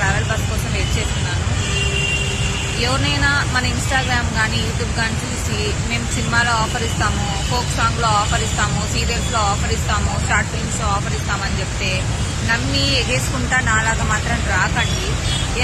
Travel bus కోసం wait చేస్తున్నాను. ఎవరినైనా మన ఇన్స్టాగ్రామ్ కానీ యూట్యూబ్ కానీ చూసి మేము సినిమాలో ఆఫర్ ఇస్తాము, ఫోక్ సాంగ్లో ఆఫర్ ఇస్తాము, సీరియల్స్లో ఆఫర్ ఇస్తాము, షార్ట్ ఫిల్మ్స్లో ఆఫర్ ఇస్తామని చెప్తే నమ్మి ఎగేసుకుంటా నాలాగా మాత్రం రాకండి.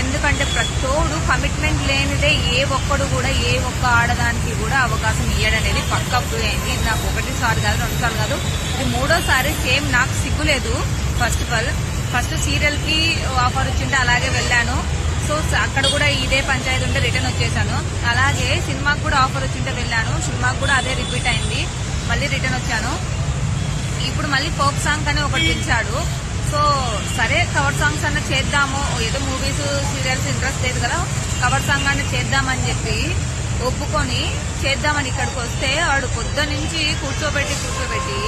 ఎందుకంటే ప్రతోడు కమిట్మెంట్ లేనిదే ఏ ఒక్కడు కూడా ఏ ఒక్క ఆడదానికి కూడా అవకాశం ఇయ్యడనేది పక్కా ప్రూవ్ అయింది. ఇది నాకు ఒకటిసారి కాదు, రెండుసార్లు కాదు, ఇది మూడోసారి. సేమ్ నాకు సిగ్గులేదు. ఫస్ట్ ఆఫ్ ఆల్ ఫస్ట్ సీరియల్కి ఆఫర్ వచ్చింటే అలాగే వెళ్ళాను. సో అక్కడ కూడా ఇదే పంచాయతీ ఉంటే రిటర్న్ వచ్చేసాను. అలాగే సినిమాకి కూడా ఆఫర్ వచ్చింటే వెళ్ళాను, సినిమాకి కూడా అదే రిపీట్ అయింది, మళ్ళీ రిటర్న్ వచ్చాను. ఇప్పుడు మళ్ళీ ఫోక్ సాంగ్ అని ఒకటి పిలిచాడు. సో సరే కవర్ సాంగ్స్ అన్న చేద్దాము, ఏదో మూవీస్ సీరియల్స్ ఇంట్రెస్ట్ లేదు కదా, కవర్ సాంగ్ అన్న చేద్దామని చెప్పి ఒప్పుకొని చేద్దామని ఇక్కడికి వస్తే వాడు పొద్దు నుంచి కూర్చోబెట్టి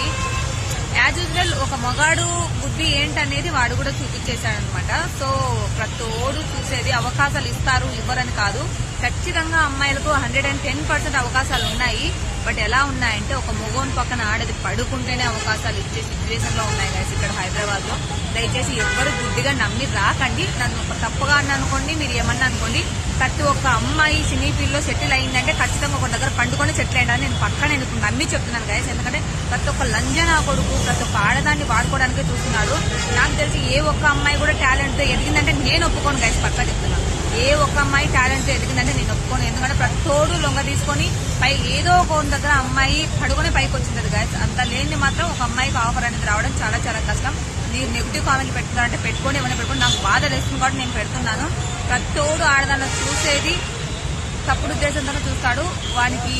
యాజ్ యూజువల్ ఒక మగాడు బుద్ధి ఏంటనేది వాడు కూడా చూపించేశాడనమాట. సో ప్రతోడు చూసేది అవకాశాలు ఇస్తారు ఇవ్వరని కాదు, ఖచ్చితంగా అమ్మాయిలకు 110% అవకాశాలు ఉన్నాయి. బట్ ఎలా ఉన్నాయంటే ఒక మగోని పక్కన ఆడది పడుకుంటేనే అవకాశాలు ఇచ్చే సిచ్యువేషన్ లో ఉన్నాయి గైస్ ఇక్కడ హైదరాబాద్ లో. దయచేసి ఎవ్వరు గుడ్డిగా నమ్మి రాకండి. నన్ను తప్పుగా అనుకోండి, మీరు ఏమన్నా అనుకోండి. ప్రతి ఒక్క అమ్మాయి సినీ ఫీల్డ్ లో సెటిల్ అయిందంటే ఖచ్చితంగా ఒక దగ్గర పండుకొని సెటిల్ అయ్యాడని నేను పక్కన నేను నమ్మి చెప్తున్నాను గైస్. ఎందుకంటే ప్రతి ఒక్క లంజనా కొడుకు ప్రతి ఒక్క ఆడదాన్ని వాడుకోవడానికే చూస్తున్నాడు. నాకు తెలిసి ఏ ఒక్క అమ్మాయి కూడా టాలెంట్ తో ఎదిగిందంటే నేను ఒప్పుకోను గైస్, పక్కా చెప్తున్నాను. ఏ ఒక్క అమ్మాయి టాలెంట్ తో ఎదిగిందంటే నేను ఒప్పుకోను. ఎందుకంటే ప్రతోడు లొంగ తీసుకొని పై ఏదో ఒక దగ్గర అమ్మాయి పడుకునే పైకి వచ్చింది గైస్. అంత లేని మాత్రం ఒక అమ్మాయికి ఆఫర్ అనేది రావడం చాలా చాలా కష్టం. మీరు నెగిటివ్ కామెంట్ పెట్టుకుంటారంటే పెట్టుకోండి, ఏమైనా పెట్టుకోండి, నాకు బాధ వేస్తుంది కాబట్టి నేను పెడుతున్నాను. ప్రతోడు ఆడదాన్ని చూసేది తప్పుడు ఉద్దేశంతో చూస్తాడు. వానికి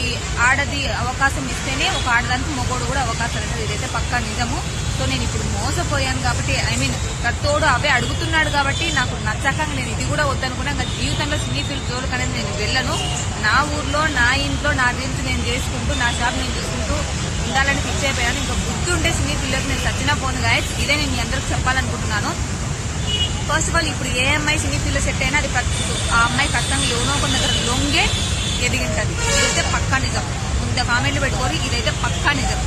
ఆడది అవకాశం ఇస్తేనే ఒక ఆడదానికి మొగోడు కూడా అవకాశం ఇస్తుంది. ఇదైతే పక్కా నిజము. సో నేను ఇప్పుడు మోసపోయాను కాబట్టి ప్రతోడు అవే అడుగుతున్నాడు కాబట్టి నాకు నచ్చక నేను ఇది కూడా వద్దనుకున్నా. ఇంకా జీవితంలో సినీ ఫీల్డ్ జోలికి అనేది నేను వెళ్ళను. నా ఊర్లో నా ఇంట్లో నా రీల్స్ నేను చేసుకుంటూ నా షాప్ నేను చూసుకుంటూ ఉండాలని ఫిక్స్ అయిపోయాను. ఇంకా బుద్ధి ఉంటే సినీ ఫీల్డ్కి నేను చచ్చినా పోను గాయస్. ఇదే నేను మీ అందరికి చెప్పాలనుకుంటున్నాను. ఫస్ట్ ఆఫ్ ఆల్ ఇప్పుడు ఏ అమ్మాయి సినీ ఫీల్డ్ సెట్ అయినా అది ఆ అమ్మాయి ఖచ్చితంగా ఎవరో కొన్ని దగ్గర లొంగే ఎదిగింటది. ఇదైతే పక్కా నిజం. ఇంత కామెంట్లు పెట్టుకోరు, ఇదైతే పక్కా నిజం.